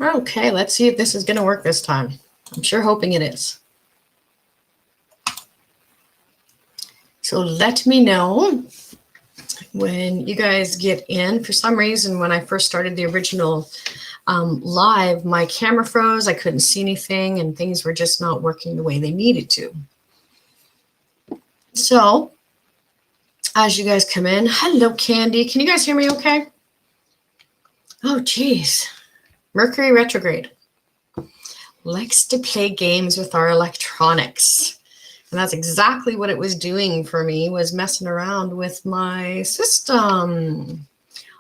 Okay, let's see if this is going to work this time. I'm sure hoping it is. So let me know when you guys get in. For some reason, when I first started the original live, my camera froze. I couldn't see anything and things were just not working the way they needed to. So as you guys come in, hello, Candy. Can you guys hear me okay? Oh, geez. Mercury retrograde likes to play games with our electronics. And that's exactly what it was doing for me, was messing around with my system.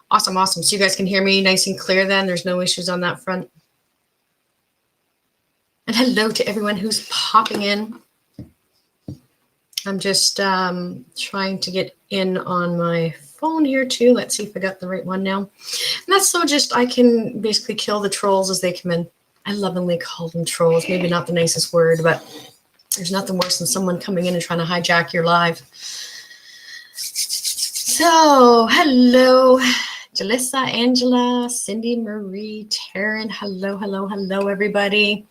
Awesome, awesome. So you guys can hear me nice and clear then? There's no issues on that front? And hello to everyone who's popping in. I'm just trying to get in on my phone here too. Let's see if I got the right one now. And that's so just I can basically kill the trolls as they come in. I lovingly call them trolls. Maybe not the nicest word, but there's nothing worse than someone coming in and trying to hijack your live. So, hello, Jalissa, Angela, Cindy, Marie, Taryn. Hello, hello, hello, everybody.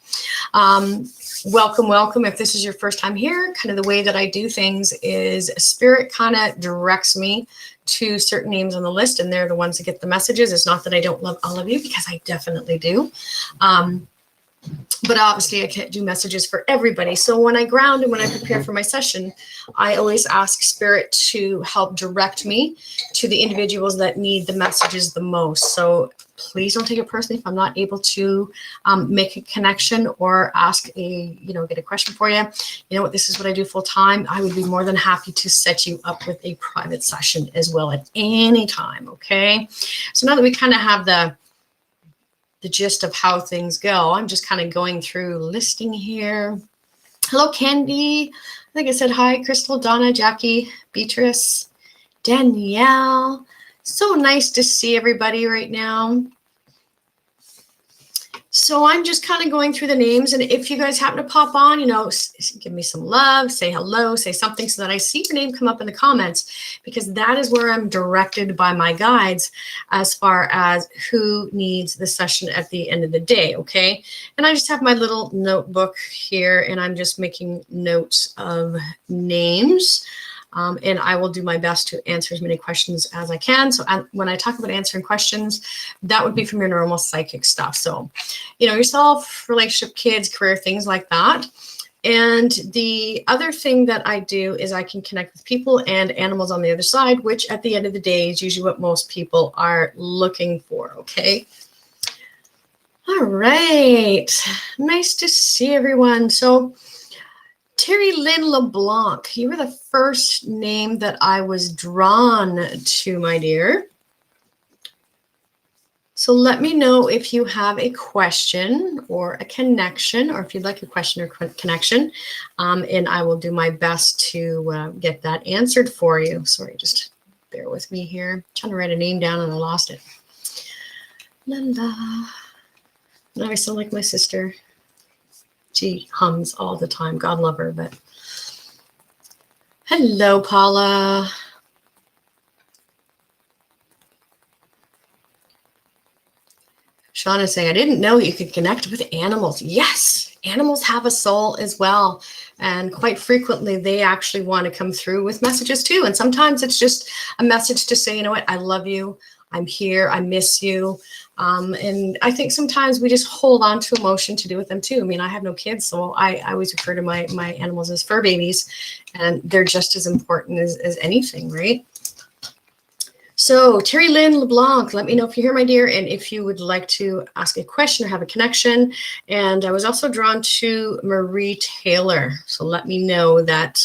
Welcome, welcome. If this is your first time here, kind of the way that I do things is Spirit kind of directs me to certain names on the list, and they're the ones that get the messages. It's not that I don't love all of you, because I definitely do. But obviously I can't do messages for everybody. So when I ground and when I prepare for my session, I always ask Spirit to help direct me to the individuals that need the messages the most. So please don't take it personally if I'm not able to make a connection or ask get a question for you. You know what, this is what I do full time. I would be more than happy to set you up with a private session as well at any time, okay? So now that we kind of have the gist of how things go, I'm just kind of going through listing here. Hello, Candy. I think I said hi. Crystal, Donna, Jackie, Beatrice, Danielle. So nice to see everybody right now. So I'm just kind of going through the names, and if you guys happen to pop on, give me some love, say hello, say something so that I see your name come up in the comments, because that is where I'm directed by my guides as far as who needs the session at the end of the day, okay? And I just have my little notebook here, and I'm just making notes of names. And I will do my best to answer as many questions as I can. So when I talk about answering questions, that would be from your normal psychic stuff. So, yourself, relationship, kids, career, things like that. And the other thing that I do is I can connect with people and animals on the other side, which at the end of the day is usually what most people are looking for, okay? All right. Nice to see everyone. So, Terry Lynn LeBlanc, you were the first name that I was drawn to, my dear. So let me know if you have a question or a connection, or if you'd like a question or connection, and I will do my best to get that answered for you. Sorry, just bear with me here. I'm trying to write a name down and I lost it. La la. Now I sound like my sister. She hums all the time. God love her, but hello, Paula. Sean is saying, I didn't know you could connect with animals. Yes, animals have a soul as well. And quite frequently, they actually want to come through with messages too. And sometimes it's just a message to say, you know what, I love you. I'm here. I miss you. And I think sometimes we just hold on to emotion to do with them too. I mean, I have no kids, so I always refer to my animals as fur babies, and they're just as important as anything, right? So Terry Lynn LeBlanc, let me know if you're here, my dear, and if you would like to ask a question or have a connection. And I was also drawn to Marie Taylor. So let me know that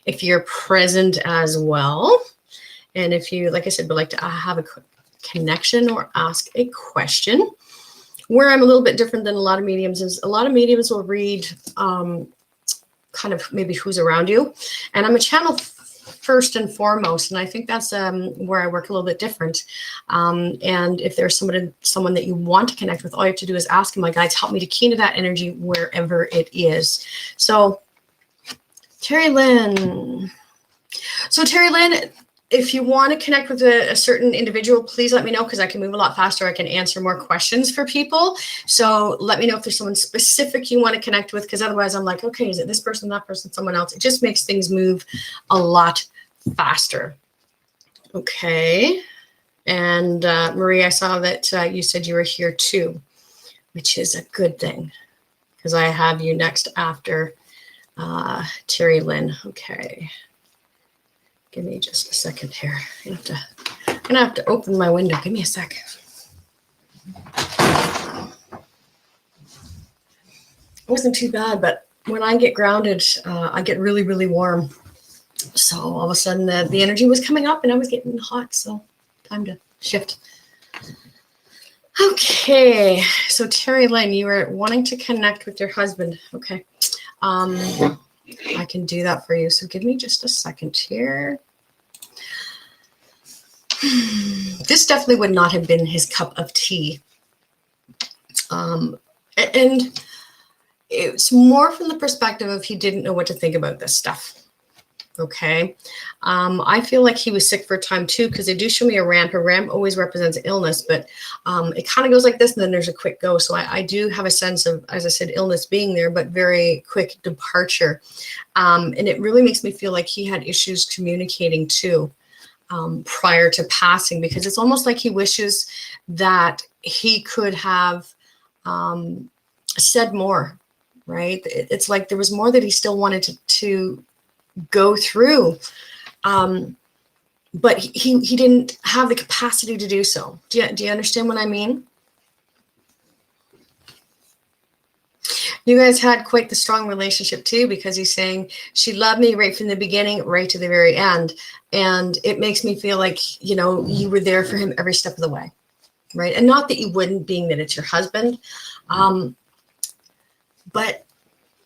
if you're present as well. And if you, like I said, would like to have a connection or ask a question. Where I'm a little bit different than a lot of mediums is a lot of mediums will read kind of maybe who's around you. And I'm a channel first and foremost, and I think that's where I work a little bit different. And if there's someone that you want to connect with, all you have to do is ask, and my guides help me to key into that energy wherever it is. So Terry Lynn. So Terry Lynn, if you want to connect with a certain individual, please let me know, because I can move a lot faster. I can answer more questions for people. So let me know if there's someone specific you want to connect with, because otherwise I'm like, okay, is it this person, that person, someone else? It just makes things move a lot faster. Okay. And Marie, I saw that you said you were here too, which is a good thing, because I have you next after Terry Lynn. Okay. Give me just a second here. I'm gonna have to open my window. Give me a sec. It wasn't too bad, but when I get grounded, I get really, really warm. So all of a sudden the energy was coming up and I was getting hot. So time to shift. Okay. So Terry Lynn, you were wanting to connect with your husband. Okay. I can do that for you. So give me just a second here. This definitely would not have been his cup of tea. And it's more from the perspective of he didn't know what to think about this stuff. Okay. I feel like he was sick for a time too, because they do show me a ramp. A ramp always represents illness, but it kind of goes like this and then there's a quick go. So I do have a sense of, as I said, illness being there, but very quick departure. And it really makes me feel like he had issues communicating too. Prior to passing, because it's almost like he wishes that he could have said more, right? It's like there was more that he still wanted to go through, but he didn't have the capacity to do so. Do you understand what I mean? You guys had quite the strong relationship too, because he's saying she loved me right from the beginning, right to the very end. And it makes me feel like, you know, you were there for him every step of the way, right? And not that you wouldn't, being that it's your husband. But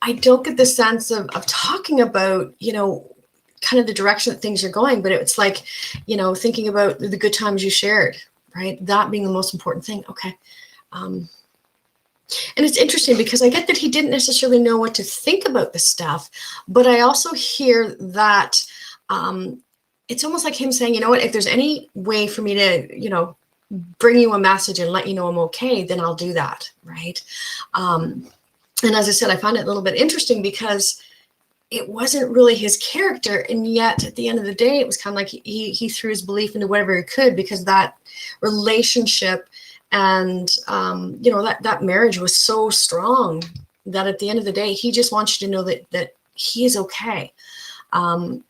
I don't get the sense of talking about, you know, kind of the direction that things are going, but it's like, you know, thinking about the good times you shared, right? That being the most important thing. Okay. And it's interesting because I get that he didn't necessarily know what to think about this stuff, but I also hear that it's almost like him saying, you know what, if there's any way for me to, you know, bring you a message and let you know I'm okay, then I'll do that, right? And as I said, I find it a little bit interesting because it wasn't really his character, and yet at the end of the day, it was kind of like he threw his belief into whatever he could, because that relationship and you know, that marriage was so strong that at the end of the day, he just wants you to know that he is okay. And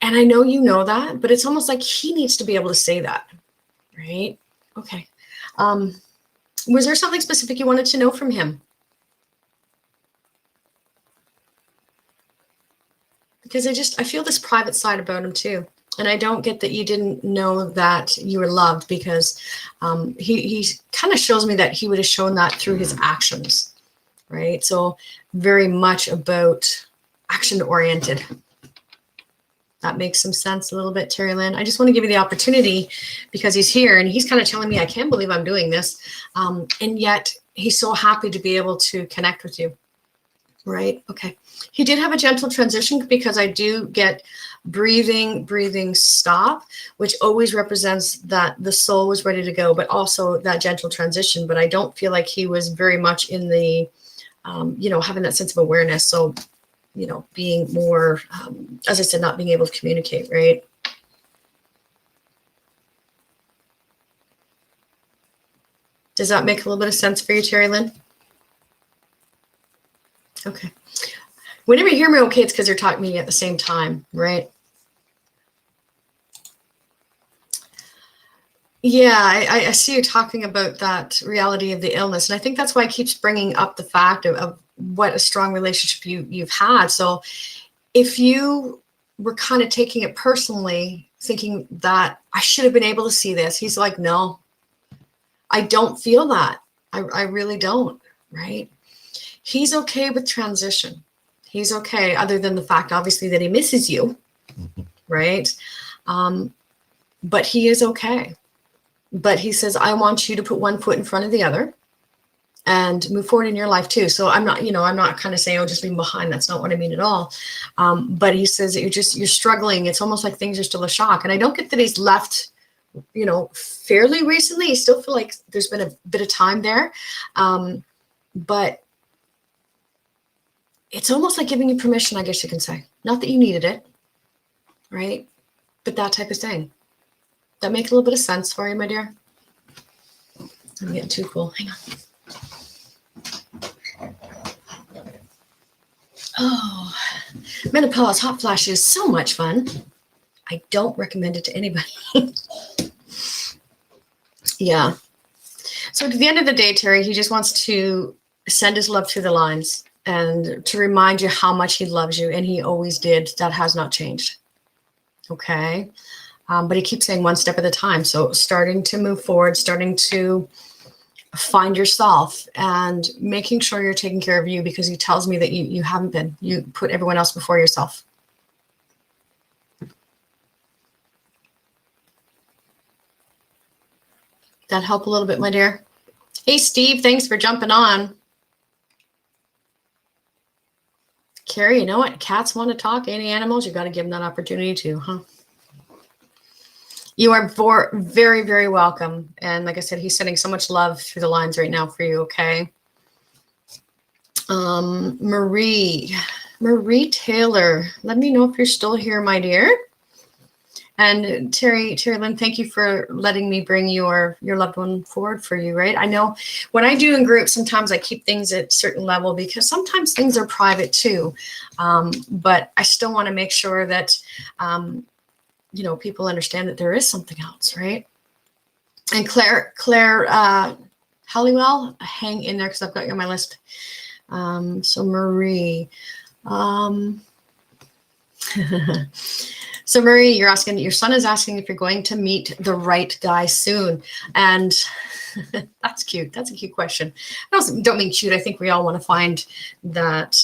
I know you know that, but it's almost like he needs to be able to say that, right? Okay. Was there something specific you wanted to know from him? Because I feel this private side about him too. And I don't get that you didn't know that you were loved, because he kind of shows me that he would have shown that through his actions, right? So very much about action oriented. That makes some sense a little bit, Terry Lynn. I just want to give you the opportunity because he's here and he's kind of telling me, I can't believe I'm doing this. And yet he's so happy to be able to connect with you, right? Okay. He did have a gentle transition, because I do get breathing, stop, which always represents that the soul was ready to go, but also that gentle transition. But I don't feel like he was very much in the, you know, having that sense of awareness. So, you know, being more, as I said, not being able to communicate, right? Does that make a little bit of sense for you, Terry Lynn? Okay. Whenever you hear me okay, it's because you're talking to me at the same time, right? Yeah, I see you talking about that reality of the illness. And I think that's why it keeps bringing up the fact of what a strong relationship you've had. So if you were kind of taking it personally, thinking that I should have been able to see this, he's like, no, I don't feel that. I really don't, right? He's okay with transition. He's okay, other than the fact, obviously, that he misses you, right? But he is okay. But he says, I want you to put one foot in front of the other. and move forward in your life too. So I'm not kind of saying, oh, just leave them behind. That's not what I mean at all. But he says that you're struggling. It's almost like things are still a shock. And I don't get that he's left, fairly recently. I still feel like there's been a bit of time there. But it's almost like giving you permission, I guess you can say. Not that you needed it, right? But that type of thing. That make a little bit of sense for you, my dear? I'm getting too cool. Hang on. Oh, menopause hot flash is so much fun. I don't recommend it to anybody. Yeah. So at the end of the day, Terry, he just wants to send his love through the lines and to remind you how much he loves you. And he always did. That has not changed. Okay. But he keeps saying one step at a time. So starting to move forward, starting to find yourself and making sure you're taking care of you, because he tells me that you haven't been. You put everyone else before yourself. That help a little bit, my dear? Hey, Steve, thanks for jumping on. Carrie, you know what? Cats want to talk. Any animals, you got to give them that opportunity too, huh? You are very, very welcome. And like I said, he's sending so much love through the lines right now for you, okay? Marie Taylor, let me know if you're still here, my dear. And Terry Lynn, thank you for letting me bring your loved one forward for you, right? I know when I do in groups, sometimes I keep things at a certain level because sometimes things are private too. But I still want to make sure that, people understand that there is something else, right? And Claire Halliwell, hang in there because I've got you on my list. So Marie. So Marie, your son is asking if you're going to meet the right guy soon. And that's cute. That's a cute question. I don't mean cute. I think we all want to find that,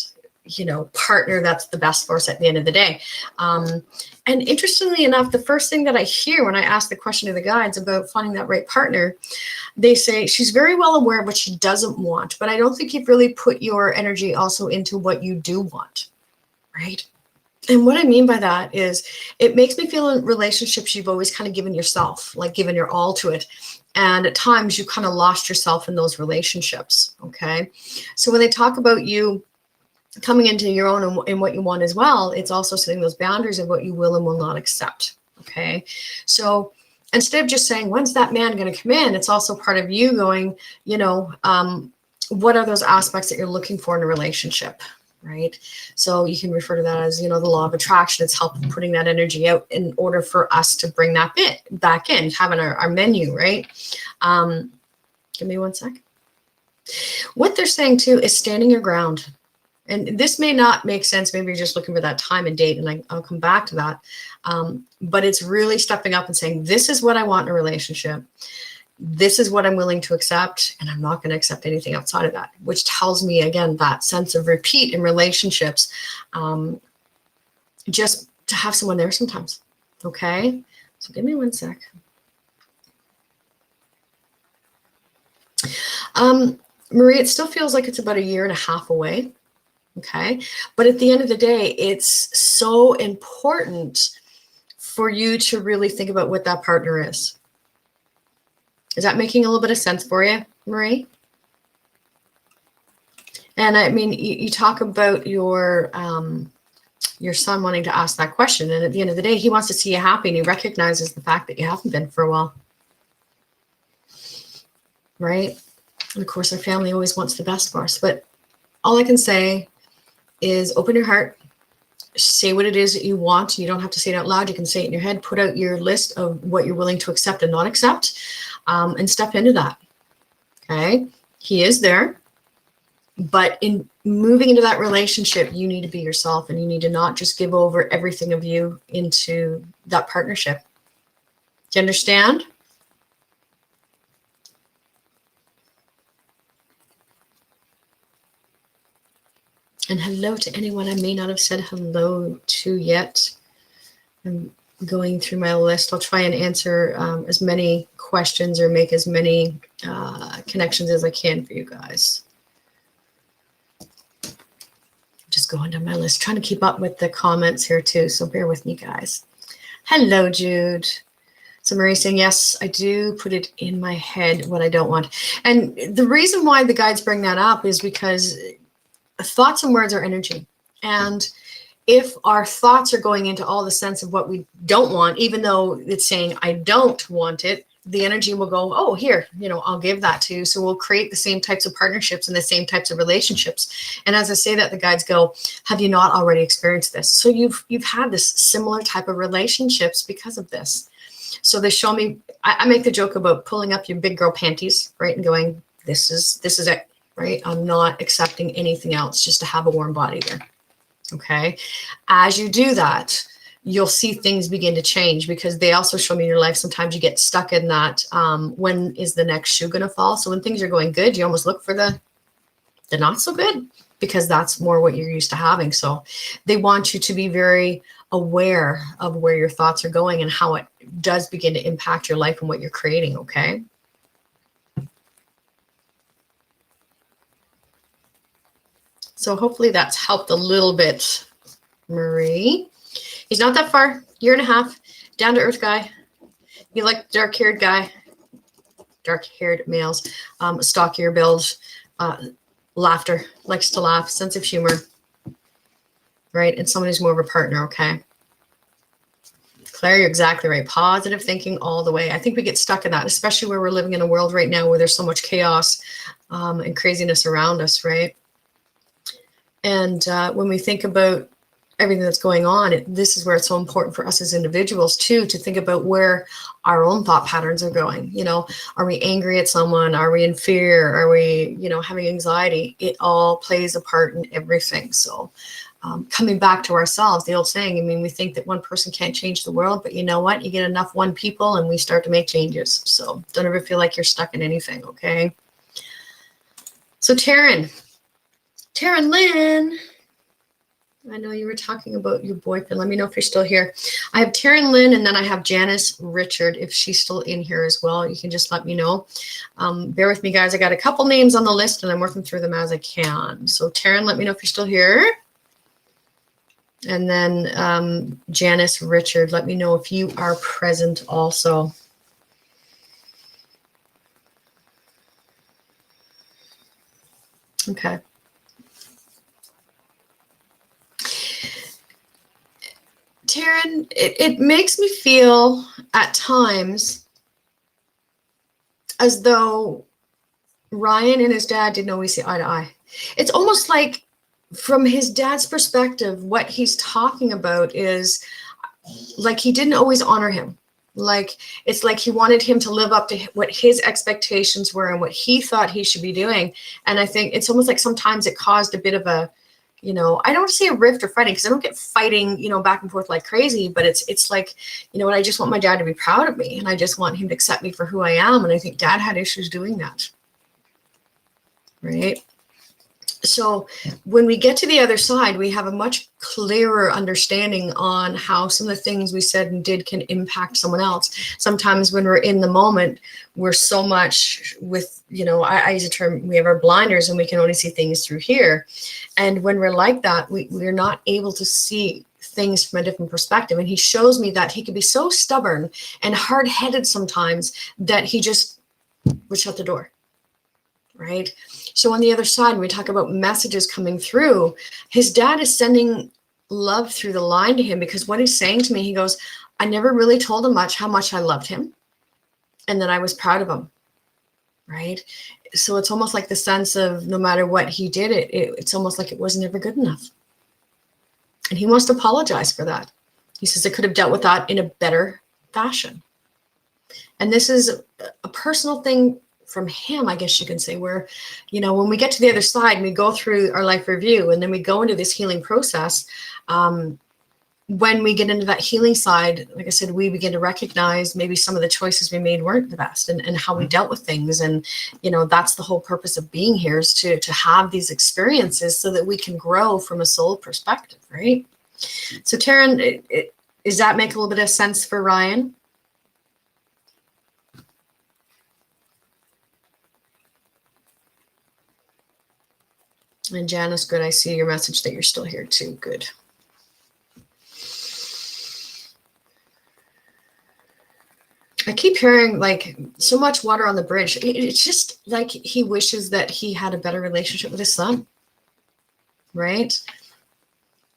partner that's the best for us at the end of the day. And interestingly enough, the first thing that I hear when I ask the question to the guides about finding that right partner, they say she's very well aware of what she doesn't want, but I don't think you've really put your energy also into what you do want, right? And what I mean by that is it makes me feel in relationships you've always kind of given yourself, like given your all to it. And at times you kind of lost yourself in those relationships, okay? So when they talk about you coming into your own and what you want as well, it's also setting those boundaries of what you will and will not accept, okay? So instead of just saying, when's that man going to come in? It's also part of you going, what are those aspects that you're looking for in a relationship, right? So you can refer to that as, the law of attraction. It's helping putting that energy out in order for us to bring that bit back in, having our menu, right? Give me one sec. What they're saying too is standing your ground. And this may not make sense. Maybe you're just looking for that time and date, and I'll come back to that. But it's really stepping up and saying, this is what I want in a relationship. This is what I'm willing to accept, and I'm not going to accept anything outside of that, which tells me, again, that sense of repeat in relationships, just to have someone there sometimes. Okay. So give me one sec. Marie, it still feels like it's about 1.5 years away. Okay. But at the end of the day, it's so important for you to really think about what that partner is. Is that making a little bit of sense for you, Marie? And I mean, you talk about your son wanting to ask that question. And at the end of the day, he wants to see you happy, and he recognizes the fact that you haven't been for a while. Right? And of course, our family always wants the best for us. But all I can say is open your heart, say what it is that you want. You don't have to say it out loud. You can say it in your head, put out your list of what you're willing to accept and not accept, and step into that. Okay. He is there, but in moving into that relationship, you need to be yourself, and you need to not just give over everything of you into that partnership. Do you understand? And hello to anyone I may not have said hello to yet. And going through my list. I'll try and answer as many questions or make as many connections as I can for you guys. Just going down my list, trying to keep up with the comments here too, so bear with me, guys. Hello, Jude. So Marie saying, yes, I do put it in my head what I don't want. And the reason why the guides bring that up is because thoughts and words are energy. And if our thoughts are going into all the sense of what we don't want, even though it's saying, I don't want it, the energy will go, oh, here, I'll give that to you. So we'll create the same types of partnerships and the same types of relationships. And as I say that, the guides go, have you not already experienced this? So you've had this similar type of relationships because of this. So they show me, I make the joke about pulling up your big girl panties, right? And going, this is it, right? I'm not accepting anything else, just to have a warm body there. Okay. As you do that, you'll see things begin to change, because they also show me in your life, sometimes you get stuck in that, when is the next shoe going to fall? So when things are going good, you almost look for the not so good, because that's more what you're used to having. So they want you to be very aware of where your thoughts are going and how it does begin to impact your life and what you're creating. Okay. So hopefully that's helped a little bit, Marie. He's not that far, 1.5 years, down to earth guy. You like dark-haired guy, dark-haired males, stockier build, laughter, likes to laugh, sense of humor, right? And someone who's more of a partner, okay? Claire, you're exactly right. Positive thinking all the way. I think we get stuck in that, especially where we're living in a world right now where there's so much chaos and craziness around us, right? And when we think about everything that's going on, this is where it's so important for us as individuals too, to think about where our own thought patterns are going. Are we angry at someone? Are we in fear? Are we, having anxiety? It all plays a part in everything. So coming back to ourselves, the old saying, we think that one person can't change the world, but you know what? You get enough one people and we start to make changes. So don't ever feel like you're stuck in anything, okay? So Taryn Lynn, I know you were talking about your boyfriend. Let me know if you're still here. I have Taryn Lynn, and then I have Janice Richard. If she's still in here as well, you can just let me know. Bear with me, guys. I got a couple names on the list, and I'm working through them as I can. So Taryn, let me know if you're still here. And then Janice Richard, let me know if you are present also. Okay. Taryn, it makes me feel at times as though Ryan and his dad didn't always see eye to eye. It's almost like, from his dad's perspective, what he's talking about is like he didn't always honor him. Like, it's like he wanted him to live up to what his expectations were and what he thought he should be doing. And I think it's almost like sometimes it caused a bit of a, I don't want to say a rift or fighting, because I don't get fighting, back and forth like crazy, but it's like, I just want my dad to be proud of me, and I just want him to accept me for who I am. And I think dad had issues doing that. Right. So when we get to the other side, we have a much clearer understanding on how some of the things we said and did can impact someone else. Sometimes when we're in the moment, we're so much with, I use a term, we have our blinders and we can only see things through here. And when we're like that, we're not able to see things from a different perspective. And he shows me that he could be so stubborn and hard-headed sometimes that he just would shut the door. Right. So on the other side, when we talk about messages coming through, his dad is sending love through the line to him, because what he's saying to me, he goes, I never really told him how much I loved him, and that I was proud of him. Right. So it's almost like the sense of no matter what he did, it's almost like it wasn't ever good enough. And he wants to apologize for that. He says I could have dealt with that in a better fashion. And this is a personal thing from him, I guess you can say, where, when we get to the other side and we go through our life review and then we go into this healing process, when we get into that healing side, like I said, we begin to recognize maybe some of the choices we made weren't the best, and how we dealt with things. And, that's the whole purpose of being here, is to have these experiences so that we can grow from a soul perspective, right? So Taryn, Does that make a little bit of sense for Ryan? And Janice, good. I see your message that you're still here too. Good. I keep hearing like so much water on the bridge. It's just like he wishes that he had a better relationship with his son. Right?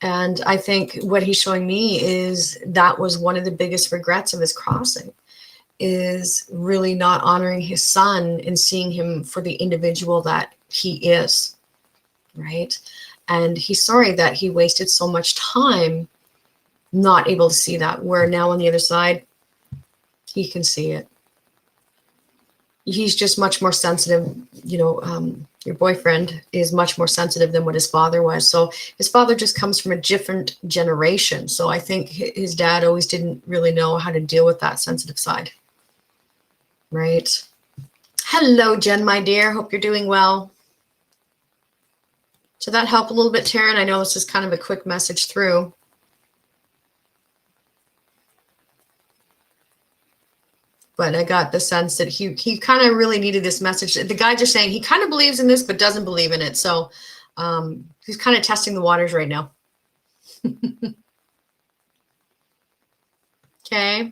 And I think what he's showing me is that was one of the biggest regrets of his crossing, is really not honoring his son and seeing him for the individual that he is. Right? And he's sorry that he wasted so much time not able to see that, where now on the other side, he can see it. He's just much more sensitive. You know, your boyfriend is much more sensitive than what his father was. So his father just comes from a different generation. So I think his dad always didn't really know how to deal with that sensitive side. Right? Hello, Jen, my dear. Hope you're doing well. Did that help a little bit, Taryn? I know this is kind of a quick message through. But I got the sense that he kind of really needed this message. The guy just saying he kind of believes in this, but doesn't believe in it. So he's kind of testing the waters right now. Okay,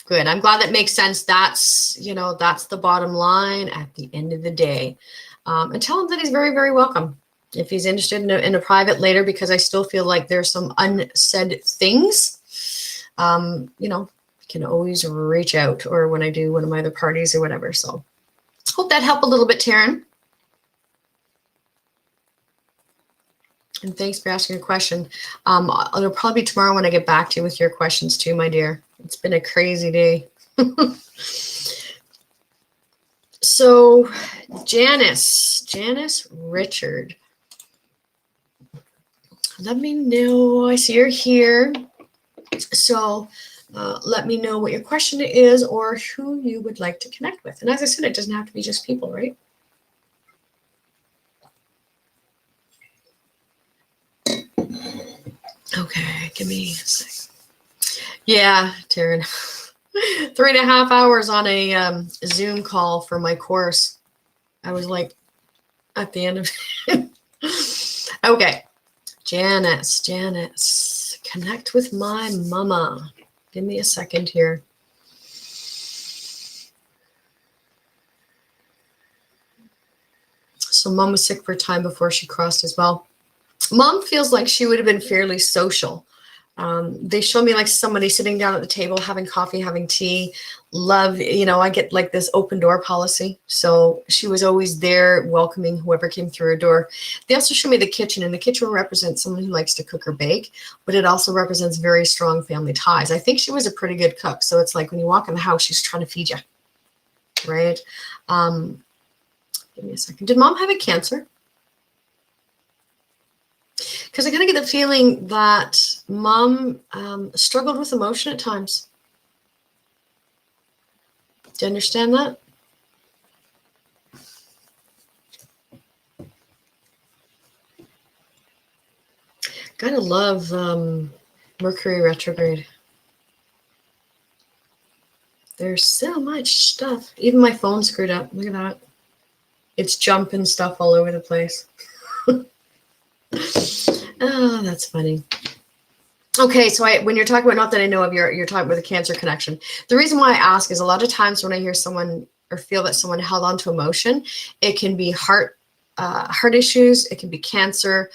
good. I'm glad that makes sense. That's, you know, that's the bottom line at the end of the day. And tell him that he's very, very welcome. If he's interested in a private later, because I still feel like there's some unsaid things, you know, can always reach out, or when I do one of my other parties or whatever. So hope that helped a little bit, Taryn. And thanks for asking a question. It'll probably be tomorrow when I get back to you with your questions too, my dear. It's been a crazy day. So Janice Richard. Let me know. I see you're here. So let me know what your question is or who you would like to connect with. And as I said, it doesn't have to be just people, right? Okay, give me a sec. Yeah, Taryn. 3.5 hours on a Zoom call for my course. I was like at the end of it. Okay, Janice, connect with my mama. Give me a second here. So mom was sick for a time before she crossed as well. Mom feels like she would have been fairly social. They show me like somebody sitting down at the table, having coffee, having tea. Love, you know, I get like this open door policy. So she was always there welcoming whoever came through her door. They also show me the kitchen, and the kitchen represents someone who likes to cook or bake, but it also represents very strong family ties. I think she was a pretty good cook. So it's like when you walk in the house, she's trying to feed you, right? Give me a second. Did mom have a cancer? Because I kind of get the feeling that mom struggled with emotion at times. Do you understand that? Gotta love Mercury retrograde. There's so much stuff. Even my phone screwed up. Look at that. It's jumping stuff all over the place. Oh, that's funny. Okay, so when you're talking about, not that I know of, you're talking about the cancer connection. The reason why I ask is a lot of times when I hear someone or feel that someone held on to emotion, it can be heart issues, it can be cancer,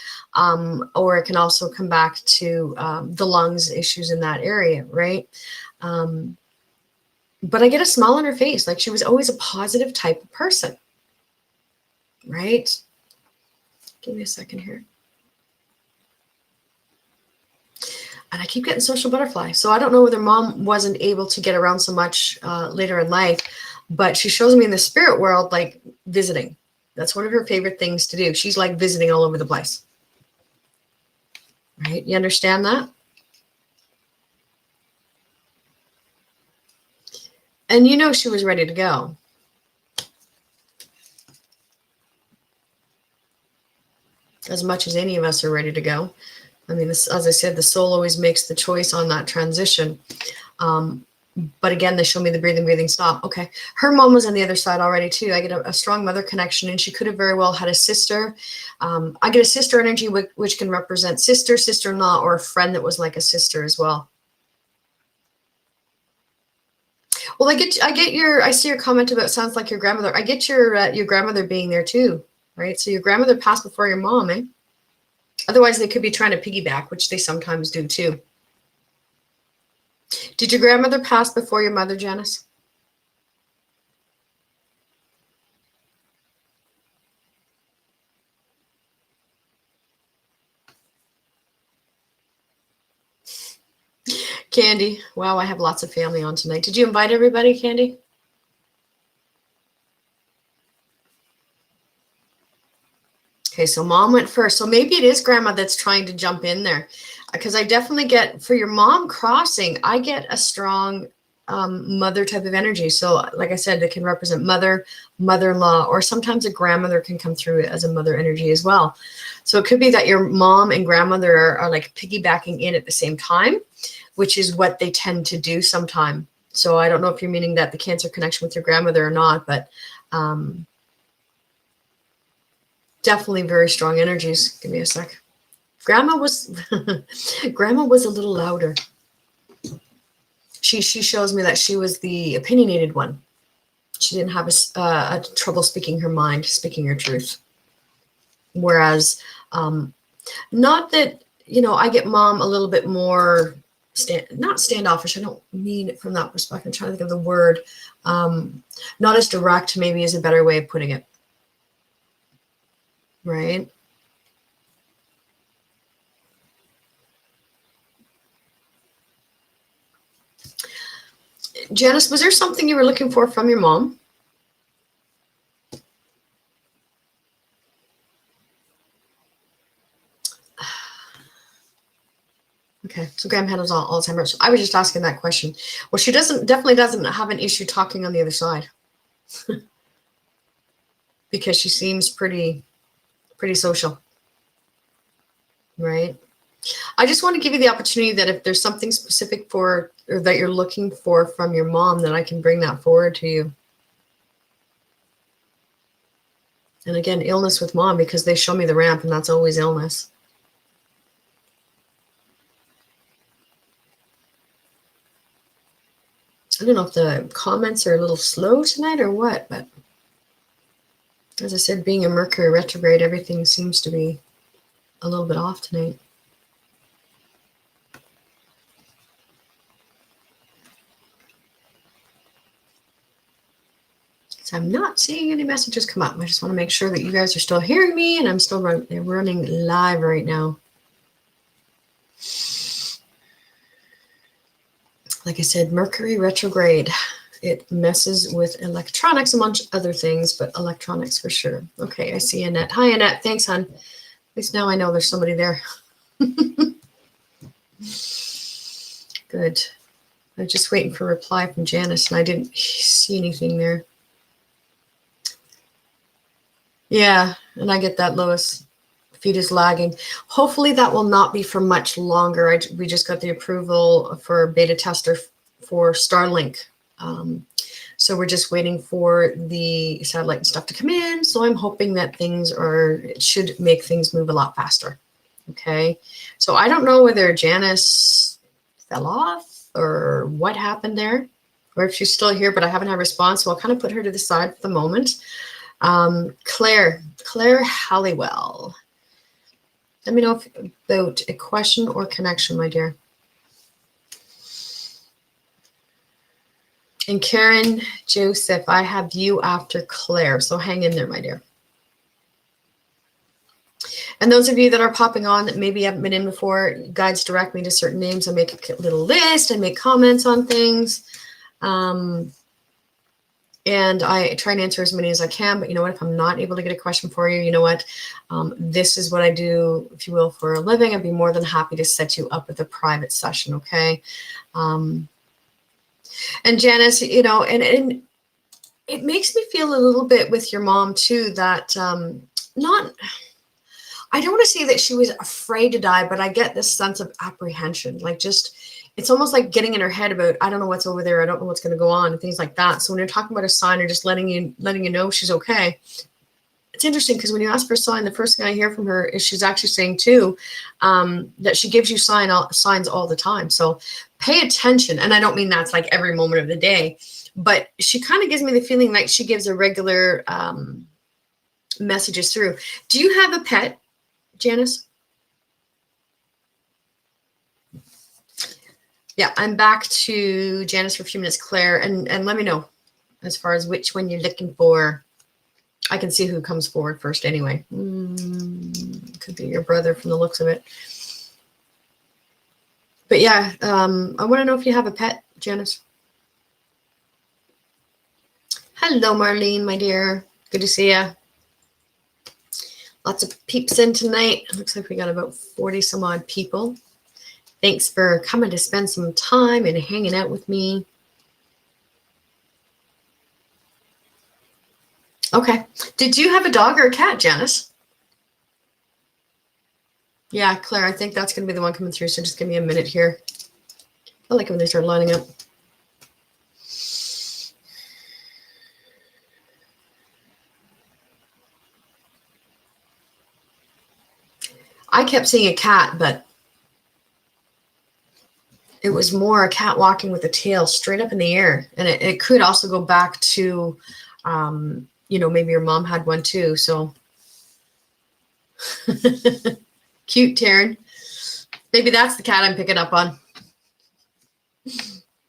or it can also come back to the lungs issues in that area, right? But I get a smile on her face, like she was always a positive type of person, right? Give me a second here. And I keep getting social butterfly. So I don't know whether mom wasn't able to get around so much later in life, but she shows me in the spirit world, like visiting. That's one of her favorite things to do. She's like visiting all over the place. Right? You understand that? And you know she was ready to go. As much as any of us are ready to go. I mean, this, as I said, the soul always makes the choice on that transition. But again, they show me the breathing, stop. Okay. Her mom was on the other side already too. I get a strong mother connection, and she could have very well had a sister. I get a sister energy, which can represent sister, sister-in-law, or a friend that was like a sister as well. Well, I see your comment about sounds like your grandmother. I get your grandmother being there too, right? So your grandmother passed before your mom, eh? Otherwise, they could be trying to piggyback, which they sometimes do too. Did your grandmother pass before your mother, Janice? Candy. Wow, I have lots of family on tonight. Did you invite everybody, Candy? Okay, so mom went first. So maybe it is grandma that's trying to jump in there. Because I definitely get, for your mom crossing, I get a strong mother type of energy. So like I said, it can represent mother, mother-in-law, or sometimes a grandmother can come through as a mother energy as well. So it could be that your mom and grandmother are like piggybacking in at the same time, which is what they tend to do sometime. So I don't know if you're meaning that the Cancer connection with your grandmother or not, but definitely very strong energies. Give me a sec. Grandma was grandma was a little louder. She shows me that she was the opinionated one. She didn't have a trouble speaking her mind, speaking her truth. Whereas, not that, you know, I get mom a little bit more not standoffish. I don't mean it from that perspective. I'm trying to think of the word. Not as direct, maybe, is a better way of putting it. Right? Janice, was there something you were looking for from your mom? Okay, so grandma has Alzheimer's. I was just asking that question. Well, she definitely doesn't have an issue talking on the other side. Because she seems pretty social. Right? I just want to give you the opportunity that if there's something specific for, or that you're looking for from your mom, then I can bring that forward to you. And again, illness with mom, because they show me the ramp, and that's always illness. I don't know if the comments are a little slow tonight or what, but as I said, being a Mercury retrograde, everything seems to be a little bit off tonight. So I'm not seeing any messages come up. I just want to make sure that you guys are still hearing me, and I'm still running live right now. Like I said, Mercury retrograde. It messes with electronics amongst other things, but electronics for sure. Okay, I see Annette. Hi, Annette. Thanks, hon. At least now I know there's somebody there. Good. I was just waiting for a reply from Janice, and I didn't see anything there. Yeah, and I get that, Lois. Feed is lagging. Hopefully that will not be for much longer. We just got the approval for beta tester for Starlink. So we're just waiting for the satellite and stuff to come in. So I'm hoping that it should make things move a lot faster. Okay. So I don't know whether Janice fell off or what happened there, or if she's still here, but I haven't had a response. So I'll kind of put her to the side for the moment. Claire Halliwell. Let me know about a question or connection, my dear. And Karen Joseph, I have you after Claire. So hang in there, my dear. And those of you that are popping on that maybe haven't been in before, guides direct me to certain names. I make a little list. I make comments on things. And I try and answer as many as I can, but you know what, if I'm not able to get a question for you, you know what, this is what I do, if you will, for a living. I'd be more than happy to set you up with a private session, okay? And Janice, you know, and it makes me feel a little bit with your mom too, that I don't want to say that she was afraid to die, but I get this sense of apprehension. Like just, it's almost like getting in her head about, I don't know what's over there. I don't know what's going to go on and things like that. So when you're talking about a sign or just letting you know she's okay, it's interesting because when you ask for a sign, the first thing I hear from her is she's actually saying too, that she gives you signs all the time. So pay attention. And I don't mean that's like every moment of the day, but she kind of gives me the feeling like she gives a regular messages through. Do you have a pet, Janice? Yeah, I'm back to Janice for a few minutes, Claire, and let me know as far as which one you're looking for. I can see who comes forward first anyway. Could be your brother from the looks of it. But yeah, I want to know if you have a pet, Janice. Hello, Marlene, my dear. Good to see you. Lots of peeps in tonight. Looks like we got about 40 some odd people. Thanks for coming to spend some time and hanging out with me. Okay. Did you have a dog or a cat, Janice? Yeah, Claire, I think that's going to be the one coming through. So just give me a minute here. I like when they start lining up. I kept seeing a cat, but it was more a cat walking with a tail straight up in the air. And it could also go back to, maybe your mom had one too. So cute, Taryn. Maybe that's the cat I'm picking up on.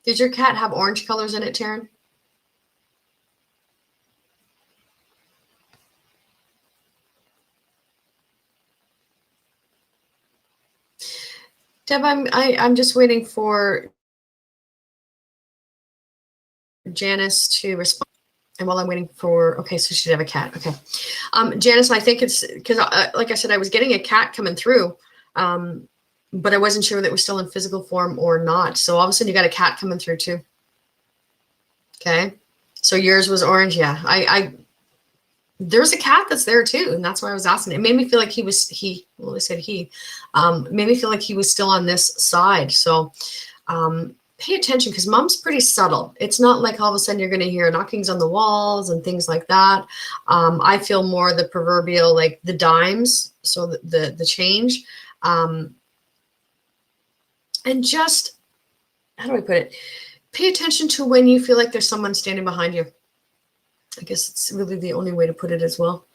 Did your cat have orange colors in it, Taryn? Deb, I'm just waiting for Janice to respond. And while I'm waiting for, okay, so she should have a cat. Okay. Janice, I think it's because, like I said, I was getting a cat coming through, but I wasn't sure that it was still in physical form or not. So all of a sudden you got a cat coming through too. Okay. So yours was orange. Yeah. There's a cat that's there too. And that's why I was asking. It made me feel like they said made me feel like he was still on this side. So, pay attention because mom's pretty subtle. It's not like all of a sudden you're going to hear knockings on the walls and things like that. I feel more the proverbial, like the dimes. So the change, and just, how do I put it? Pay attention to when you feel like there's someone standing behind you. I guess it's really the only way to put it as well.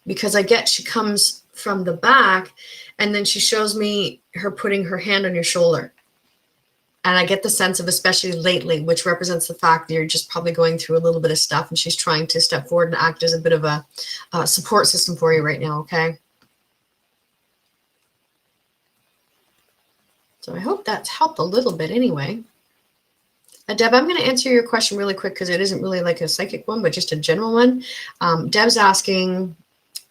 Because I get she comes from the back and then she shows me her putting her hand on your shoulder. And I get the sense of, especially lately, which represents the fact that you're just probably going through a little bit of stuff and she's trying to step forward and act as a bit of a support system for you right now, okay? So I hope that's helped a little bit anyway. Deb, I'm going to answer your question really quick because it isn't really like a psychic one, but just a general one. Deb's asking,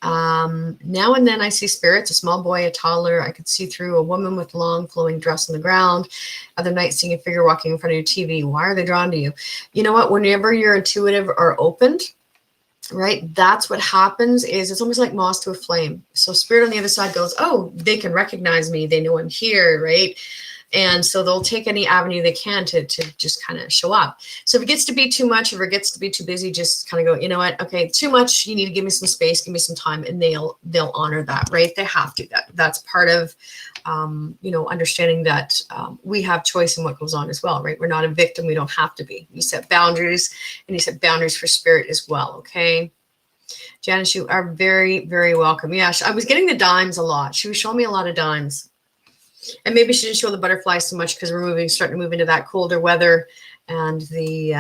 now and then I see spirits, a small boy, a toddler. I could see through a woman with long flowing dress on the ground. Other nights seeing a figure walking in front of your TV. Why are they drawn to you? You know what? Whenever you're intuitive or opened, right, that's what happens. Is it's almost like moss to a flame. So spirit on the other side goes, oh, they can recognize me. They know I'm here, right? And so they'll take any avenue they can to just kind of show up. So if it gets to be too much, if it gets to be too busy, just kind of go, you know what? Okay, too much. You need to give me some space, give me some time, and they'll honor that, right? They have to. That's part of, understanding that we have choice in what goes on as well, right? We're not a victim. We don't have to be. You set boundaries, and you set boundaries for spirit as well. Okay. Janice, you are very, very welcome. Yeah, I was getting the dimes a lot. She was showing me a lot of dimes. And maybe she didn't show the butterflies so much because we're starting to move into that colder weather and the,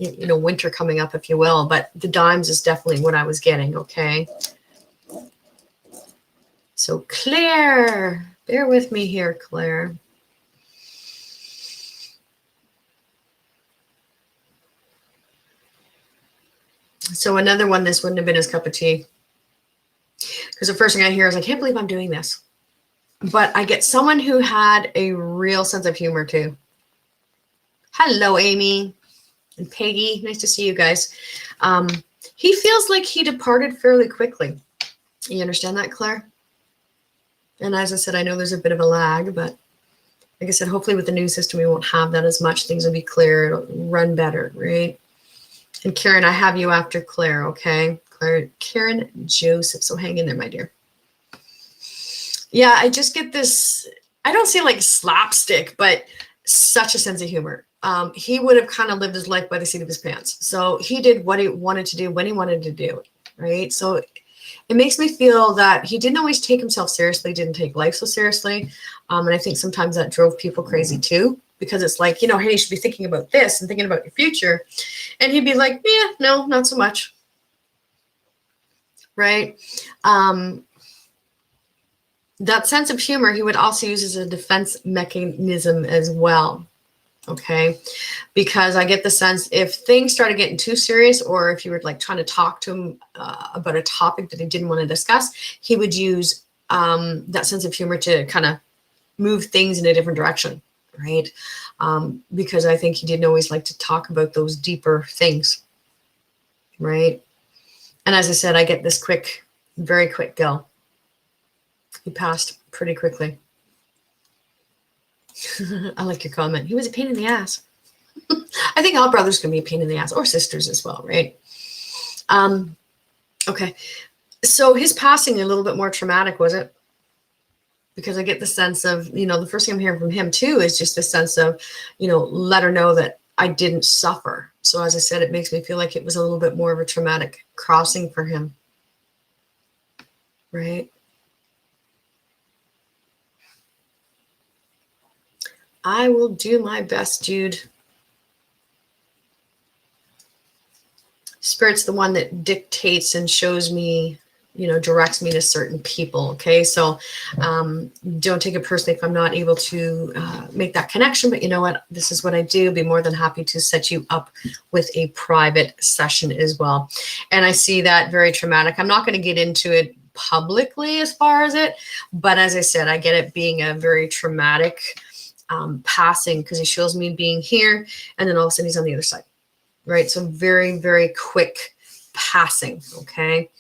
winter coming up, if you will. But the dimes is definitely what I was getting, okay? So Claire, bear with me here, Claire. So another one, this wouldn't have been his cup of tea. Because the first thing I hear is, I can't believe I'm doing this. But I get someone who had a real sense of humor too. Hello, Amy and Peggy. Nice to see you guys. He feels like he departed fairly quickly. You understand that, Claire? And as I said, I know there's a bit of a lag, but like I said, hopefully with the new system, we won't have that as much. Things will be clear. It'll run better, right? And Karen, I have you after Claire, okay? Karen Joseph. So hang in there, my dear. Yeah, I just get this, I don't say like slapstick, but such a sense of humor. He would have kind of lived his life by the seat of his pants. So he did what he wanted to do when he wanted to do it, right? So it makes me feel that he didn't always take himself seriously, didn't take life so seriously. And I think sometimes that drove people crazy too, because it's like, you know, hey, you should be thinking about this and thinking about your future. And he'd be like, yeah, no, not so much. Right? That sense of humor, he would also use as a defense mechanism as well. Okay, because I get the sense if things started getting too serious, or if you were like trying to talk to him about a topic that he didn't want to discuss, he would use that sense of humor to kind of move things in a different direction, right? Because I think he didn't always like to talk about those deeper things, right? And as I said, I get this quick, very quick go. He passed pretty quickly. I like your comment. He was a pain in the ass. I think all brothers can be a pain in the ass, or sisters as well, right? Okay. So his passing a little bit more traumatic, was it? Because I get the sense of, you know, the first thing I'm hearing from him too is just the sense of, you know, let her know that I didn't suffer. So as I said, it makes me feel like it was a little bit more of a traumatic crossing for him, right? I will do my best, Jude. Spirit's the one that dictates and shows me, you know, directs me to certain people. Okay. So don't take it personally if I'm not able to make that connection, but you know what, this is what I do. Be more than happy to set you up with a private session as well. And I see that very traumatic. I'm not going to get into it publicly as far as it, but as I said, I get it being a very traumatic passing, because he shows me being here and then all of a sudden he's on the other side. Right. So very, very quick passing. Okay.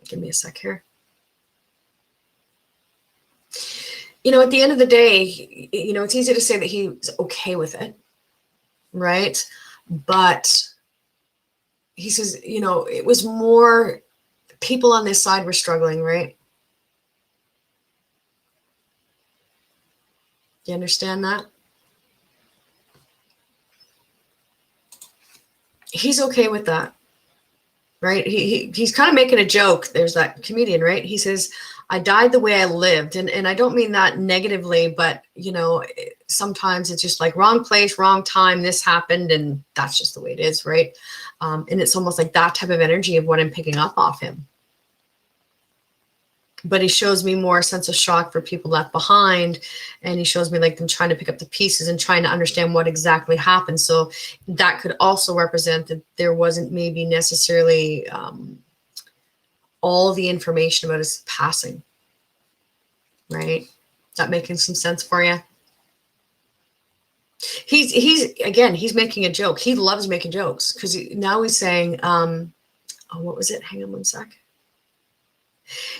Give me a sec here. You know, at the end of the day, you know, it's easy to say that he's okay with it. Right. But he says, you know, it was more people on this side were struggling. Right. You understand that? He's okay with that, right? He's kind of making a joke. There's that comedian, right? He says, I died the way I lived. And I don't mean that negatively, but, you know, sometimes it's just like wrong place, wrong time, this happened, and that's just the way it is, right? And it's almost like that type of energy of what I'm picking up off him. But he shows me more a sense of shock for people left behind. And he shows me like them trying to pick up the pieces and trying to understand what exactly happened. So that could also represent that there wasn't maybe necessarily all the information about his passing. Right? Is that making some sense for you? He's making a joke. He loves making jokes, because now he's saying, oh, what was it? Hang on one sec.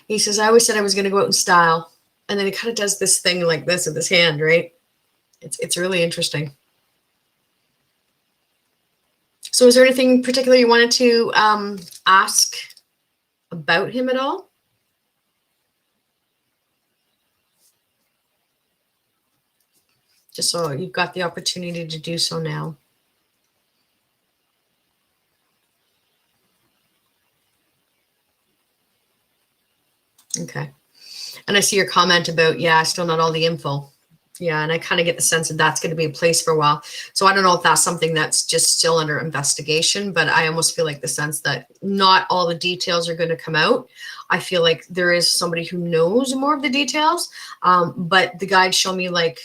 He says, I always said I was going to go out in style. And then he kind of does this thing like this with his hand, right? It's really interesting. So is there anything particular you wanted to ask about him at all? Just so you've got the opportunity to do so now. Okay. And I see your comment about, yeah, still not all the info. Yeah, and I kind of get the sense that that's going to be a place for a while. So I don't know if that's something that's just still under investigation, but I almost feel like the sense that not all the details are going to come out. I feel like there is somebody who knows more of the details, but the guides show me like,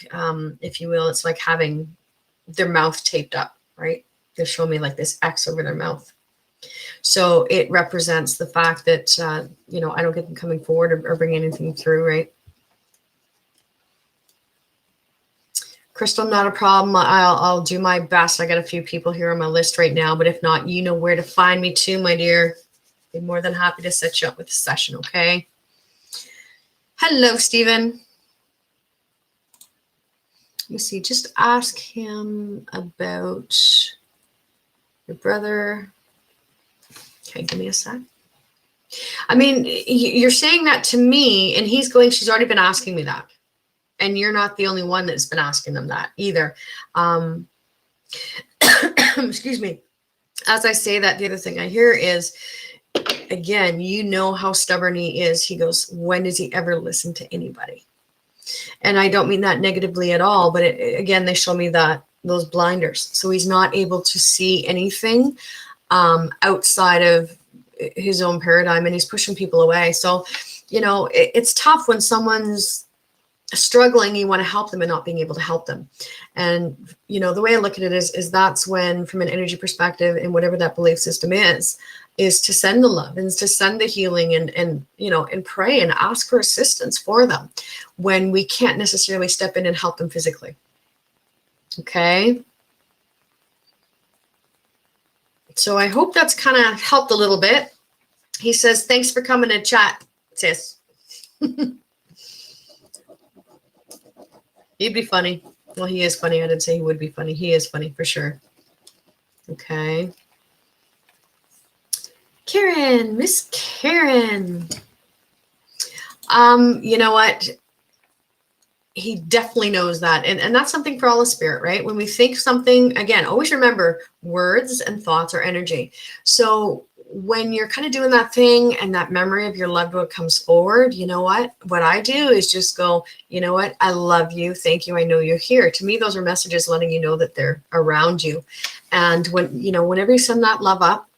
if you will, it's like having their mouth taped up, right? They show me like this X over their mouth. So it represents the fact that, you know, I don't get them coming forward or bring anything through, right? Crystal, not a problem. I'll do my best. I got a few people here on my list right now, but if not, you know where to find me too, my dear. Be more than happy to set you up with a session, okay? Hello, Stephen. Let me see, just ask him about your brother. Okay, give me a sec. I mean, you're saying that to me, and he's going, she's already been asking me that. And you're not the only one that's been asking them that either. Excuse me. As I say that, the other thing I hear is, again, you know how stubborn he is. He goes, when does he ever listen to anybody? And I don't mean that negatively at all, but again, they show me that those blinders. So he's not able to see anything outside of his own paradigm, and he's pushing people away. So, you know, it's tough when someone's struggling, you want to help them and not being able to help them. And, you know, the way I look at it is that's when, from an energy perspective and whatever that belief system is to send the love and to send the healing and, you know, and pray and ask for assistance for them when we can't necessarily step in and help them physically. Okay. So I hope that's kind of helped a little bit. He says, thanks for coming to chat, sis. He'd be funny. Well, he is funny. I didn't say he would be funny. He is funny for sure. Okay. Karen, Miss Karen. You know what? He definitely knows that. And that's something for all of spirit, right? When we think something, again, always remember words and thoughts are energy. So when you're kind of doing that thing and that memory of your loved one comes forward, you know what I do is just go, you know what? I love you. Thank you. I know you're here. To me, those are messages letting you know that they're around you. And when, you know, whenever you send that love up,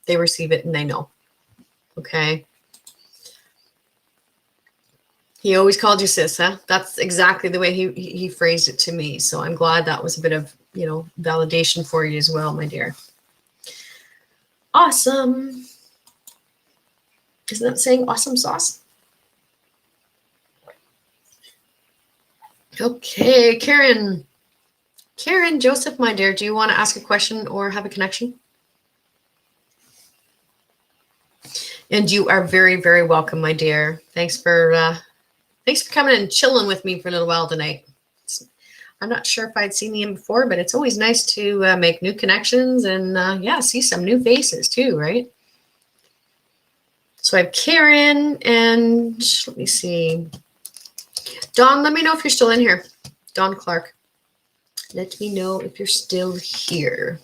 they receive it and they know. Okay. He always called you sis, huh? That's exactly the way he phrased it to me. So I'm glad that was a bit of, you know, validation for you as well, my dear. Awesome. Isn't that saying awesome sauce? Okay, Karen. Karen, Joseph, my dear, do you want to ask a question or have a connection? And you are very, very welcome, my dear. Thanks for coming and chilling with me for a little while tonight. I'm not sure if I'd seen you before, but it's always nice to make new connections and, yeah, see some new faces too, right? So I have Karen and let me see. Dawn, let me know if you're still in here. Dawn Clark. Let me know if you're still here.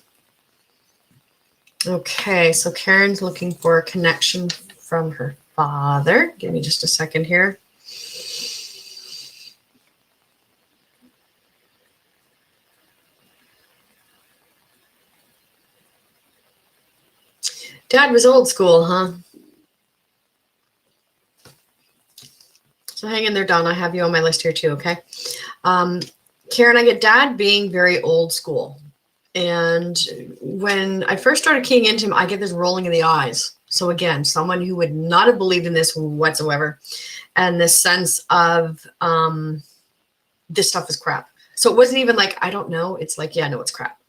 Okay, so Karen's looking for a connection from her father. Give me just a second here. Dad was old school, huh? So hang in there, Dawn. I have you on my list here too, okay? Karen, I get Dad being very old school. And when I first started keying into him, I get this rolling of the eyes. So again, someone who would not have believed in this whatsoever. And this sense of this stuff is crap. So it wasn't even like, I don't know. It's like, yeah, no, it's crap.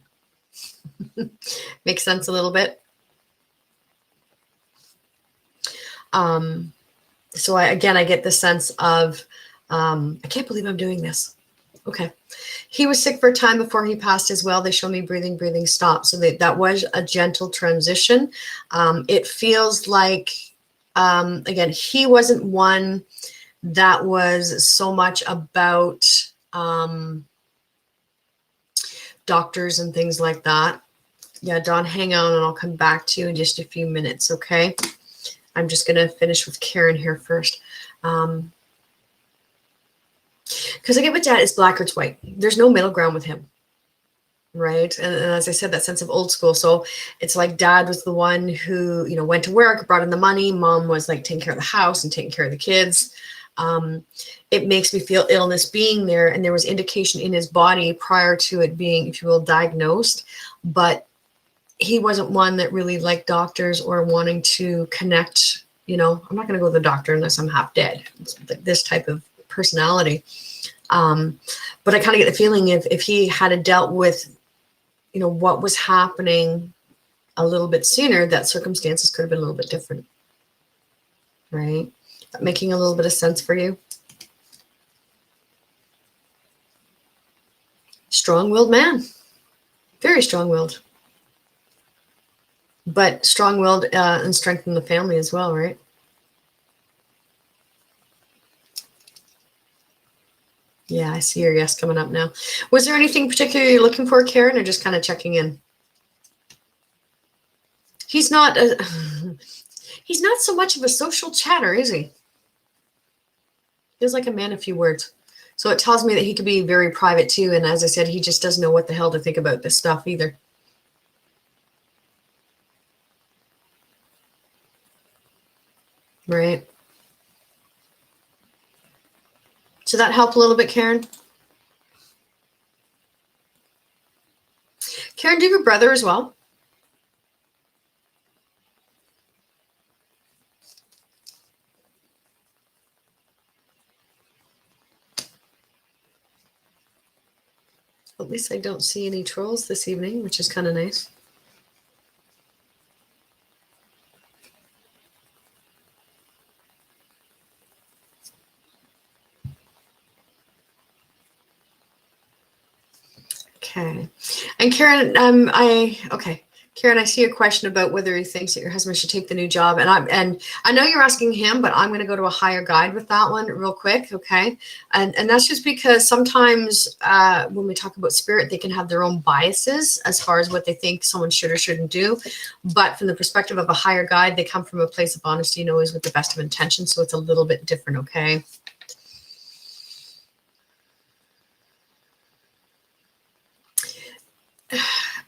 Makes sense a little bit. So I get the sense of, I can't believe I'm doing this. Okay. He was sick for a time before he passed as well. They show me breathing stop. So that was a gentle transition. It feels like, again, he wasn't one that was so much about doctors and things like that. Yeah, Dawn, hang on and I'll come back to you in just a few minutes, okay? I'm just going to finish with Karen here first. Because I get with Dad, it's black or it's white. There's no middle ground with him, right? And as I said, that sense of old school. So it's like Dad was the one who, you know, went to work, brought in the money. Mom was like taking care of the house and taking care of the kids. It makes me feel illness being there. And there was indication in his body prior to it being, if you will, diagnosed. But he wasn't one that really liked doctors or wanting to connect. You know, I'm not going to go to the doctor unless I'm half dead. It's like this type of personality. But I kind of get the feeling if he had dealt with, you know, what was happening a little bit sooner, that circumstances could have been a little bit different, right? Making a little bit of sense for you? Strong-willed man, very strong-willed, but strong-willed and strengthen the family as well, right? Yeah, I see your yes coming up now. Was there anything particular you're looking for, Karen, or just kind of checking in? He's not he's not so much of a social chatter, is he? Feels like a man of few words. So it tells me that he could be very private too. And as I said, he just doesn't know what the hell to think about this stuff either. Right. So that helped a little bit, Karen? Karen, do you have a brother as well? At least I don't see any trolls this evening, which is kind of nice. Okay. And Karen, Karen, I see a question about whether he thinks that your husband should take the new job. And I know you're asking him, but I'm going to go to a higher guide with that one real quick. Okay. And that's just because sometimes when we talk about spirit, they can have their own biases as far as what they think someone should or shouldn't do. But from the perspective of a higher guide, they come from a place of honesty and always with the best of intentions. So it's a little bit different. Okay.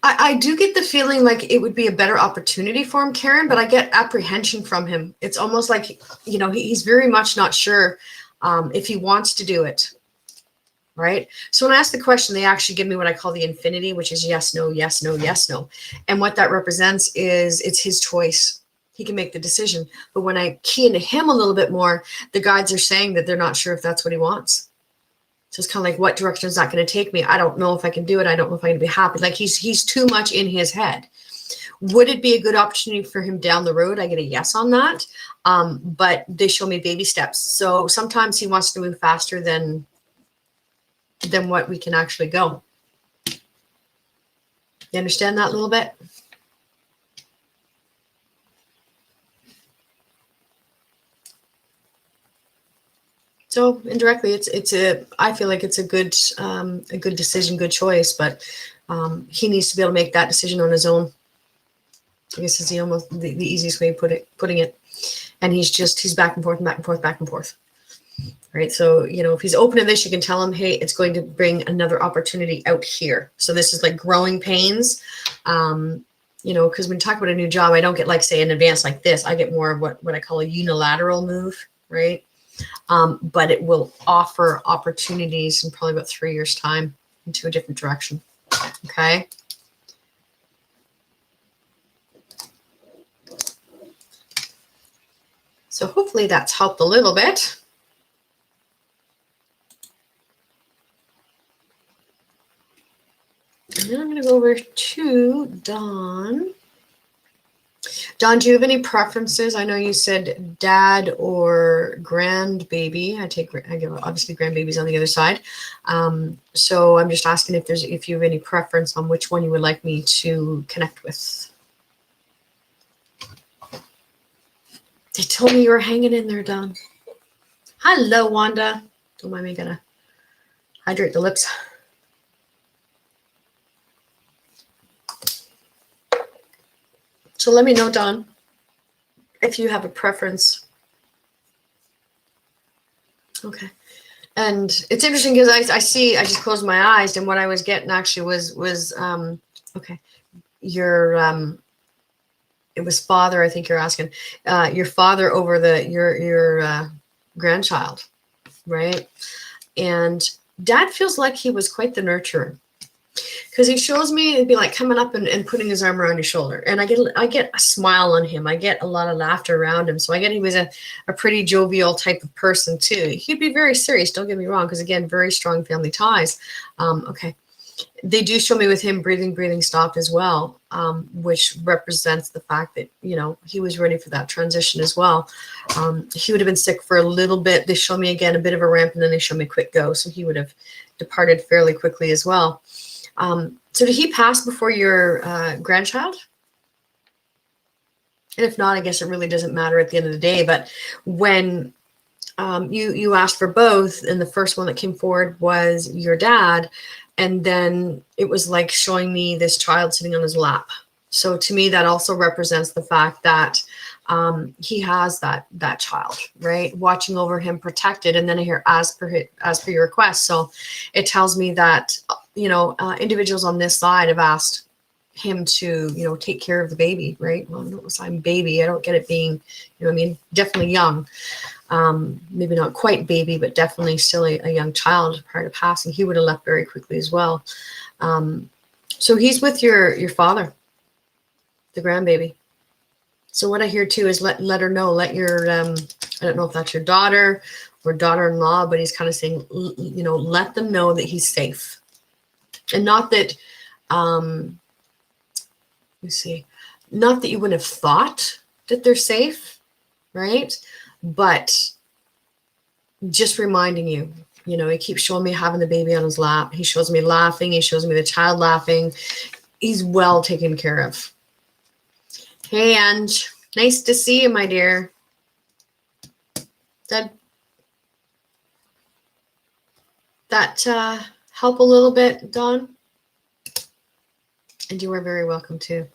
I do get the feeling like it would be a better opportunity for him, Karen, but I get apprehension from him. It's almost like, he's very much not sure if he wants to do it, right? So when I ask the question, they actually give me what I call the infinity, which is yes, no, yes, no, yes, no. And what that represents is it's his choice. He can make the decision. But when I key into him a little bit more, the guides are saying that they're not sure if that's what he wants. So it's kind of like, what direction is that going to take me? I don't know if I can do it. I don't know if I'm going to be happy. Like he's too much in his head. Would it be a good opportunity for him down the road? I get a yes on that. But they show me baby steps. So sometimes he wants to move faster than what we can actually go. You understand that a little bit? So indirectly, I feel like it's a good decision, good choice, but he needs to be able to make that decision on his own. I guess is the easiest way of putting it. And he's back and forth and back and forth, back and forth. Right. So, if he's open to this, you can tell him, hey, it's going to bring another opportunity out here. So this is like growing pains. Because when you talk about a new job, I don't get like, say, an advance like this. I get more of what I call a unilateral move, right? But it will offer opportunities in probably about 3 years' time into a different direction. Okay. So hopefully that's helped a little bit. And then I'm going to go over to Dawn. Dawn, do you have any preferences? I know you said dad or grandbaby. I give obviously grandbabies on the other side. So I'm just asking if you have any preference on which one you would like me to connect with. They told me you were hanging in there, Dawn. Hello, Wanda. Don't mind me, gonna hydrate the lips. So let me know, Dawn, if you have a preference. Okay. And it's interesting because I just closed my eyes, and what I was getting actually was okay. It was father, I think you're asking, your father over your grandchild, right? And dad feels like he was quite the nurturer. Because he shows me, it'd be like coming up and putting his arm around your shoulder. And I get a smile on him. I get a lot of laughter around him. So I get he was a pretty jovial type of person too. He'd be very serious, don't get me wrong, because again, very strong family ties. Okay. They do show me with him breathing stopped as well, which represents the fact that, you know, he was ready for that transition as well. He would have been sick for a little bit. They show me again a bit of a ramp, and then they show me a quick go. So he would have departed fairly quickly as well. So did he pass before your grandchild? And if not, I guess it really doesn't matter at the end of the day. But when you asked for both, and the first one that came forward was your dad, and then it was like showing me this child sitting on his lap. So to me, that also represents the fact that he has that child, right, watching over him, protected. And then I hear as per your request. So it tells me that, you know, individuals on this side have asked him to, you know, take care of the baby, right? Well, notice I'm baby. I don't get it being, you know, I mean, definitely young. Maybe not quite baby, but definitely still a young child prior to passing. He would have left very quickly as well. So he's with your father, the grandbaby. So what I hear too is let her know, let your, I don't know if that's your daughter or daughter-in-law, but he's kind of saying, you know, let them know that he's safe. And not that, let me see, not that you wouldn't have thought that they're safe, right? But just reminding you, you know, he keeps showing me having the baby on his lap. He shows me laughing. He shows me the child laughing. He's well taken care of. Hey, Ange. Nice to see you, my dear. That help a little bit, Dawn? And you are very welcome too.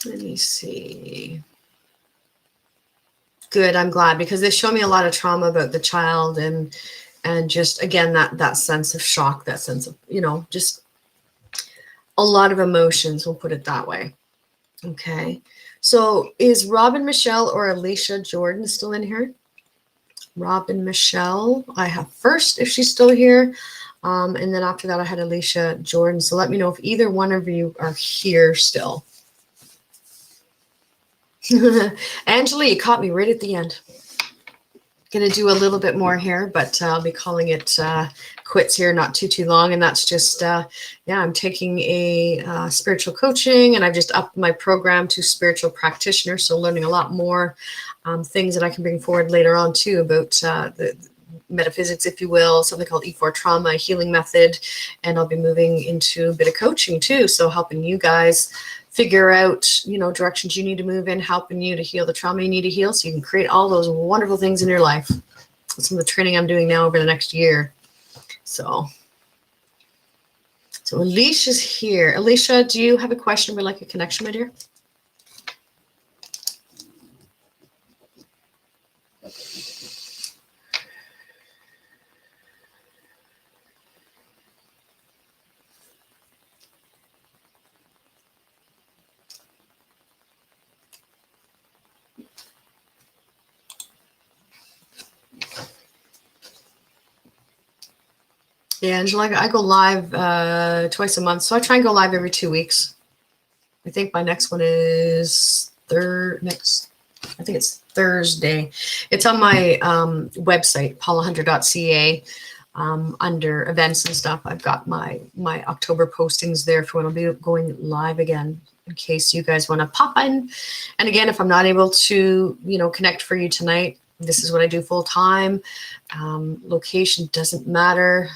Let me see. Good, I'm glad, because they show me a lot of trauma about the child, and just again that sense of shock, that sense of, you know, just a lot of emotions, we'll put it that way. Okay, so is Robin Michelle or Alicia Jordan still in here? Robin Michelle, I have first if she's still here, and then after that I had Alicia Jordan. So let me know if either one of you are here still. Angela, you caught me right at the end. Going to do a little bit more here, but I'll be calling it quits here, not too long. And that's just, yeah, I'm taking a spiritual coaching, and I've just upped my program to spiritual practitioner. So learning a lot more things that I can bring forward later on too about the metaphysics, if you will, something called E4 trauma, a healing method. And I'll be moving into a bit of coaching too. So helping you guys figure out, you know, directions you need to move in, helping you to heal the trauma you need to heal so you can create all those wonderful things in your life. That's some of the training I'm doing now over the next year. So Alicia's here. Alicia, do you have a question or like a connection, my dear? Yeah, Angela, I go live twice a month. So I try and go live every 2 weeks. I think my next one is I think it's Thursday. It's on my website, paulahunter.ca, under events and stuff. I've got my October postings there for when I'll be going live again, in case you guys want to pop in. And again, if I'm not able to, you know, connect for you tonight, this is what I do full time. Location doesn't matter.